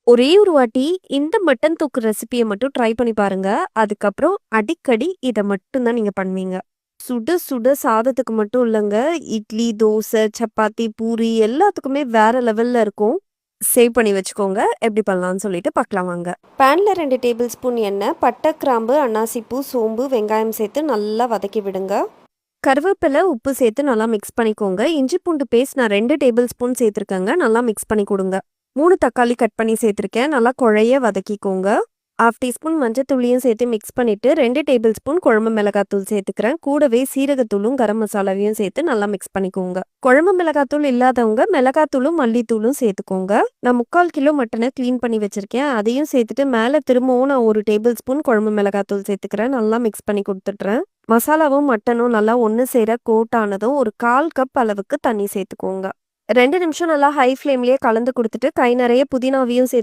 ஒரே ஒரு வாட்டி இந்த மட்டன் தொக்கு ரெசிபிய மட்டும் ட்ரை பண்ணி பாருங்க. அதுக்கப்புறம் அடிக்கடி இத மட்டும் தான் நீங்க பண்ணுவீங்க. சுட சுட சாதத்துக்கு மட்டும் இல்லங்க. இட்லி, தோசை, சப்பாத்தி, பூரி எல்லாத்துக்குமே வேற லெவல்ல இருக்கும். சேவ் பண்ணி வச்சுக்கோங்க. எப்படி பண்ணலாம்னு சொல்லிட்டு பார்க்கலாம் வாங்க. பேன்ல 2 டேபிள் ஸ்பூன் எண்ணெய், பட்டை, கிராம்பு, அன்னாசிப்பூ, சோம்பு, வெங்காயம் சேர்த்து நல்லா வதக்கி விடுங்க. கருவேப்பிலை, உப்பு சேர்த்து நல்லா மிக்ஸ் பண்ணிக்கோங்க. இஞ்சி பூண்டு பேஸ்ட் நான் 2 டேபிள் ஸ்பூன் சேர்த்துருக்கேங்க. நல்லா மிக்ஸ் பண்ணி குடுங்க. 3 தக்காளி கட் பண்ணி சேர்த்துருக்கேன். நல்லா குழைய வதக்கிக்கோங்க. 1/2 டீஸ்பூன் மஞ்சத்தூளையும் சேர்த்து மிக்ஸ் பண்ணிட்டு 2 டேபிள் ஸ்பூன் குழம்பு மிளகாத்தூள் சேர்த்துக்கிறேன். கூடவே சீரகத்தூளும் கரம் மசாலாவையும் சேர்த்து நல்லா மிக்ஸ் பண்ணிக்கோங்க. குழம்பு மிளகாத்தூள் இல்லாதவங்க மிளகாத்தூளும் மல்லித்தூளும் சேர்த்துக்கோங்க. நான் 3/4 கிலோ மட்டனை க்ளீன் பண்ணி வச்சிருக்கேன். அதையும் சேர்த்துட்டு மேலே திரும்பவும் நான் 1 டேபிள் ஸ்பூன் குழம்பு மிளகாத்தூள் சேர்த்துக்கிறேன். நல்லா மிக்ஸ் பண்ணி கொடுத்துட்றேன். மசாலாவும் மட்டனும் நல்லா ஒன்று சேர கோட் ஆனதும் ஒரு 1/4 கப் அளவுக்கு தண்ணி சேர்த்துக்கோங்க. 2 நிமிஷம் நல்லா ஹை ஃப்ளேம்லயே கலந்து குடுத்துட்டு, கை நெறைய புதினாவையும் சேர்த்து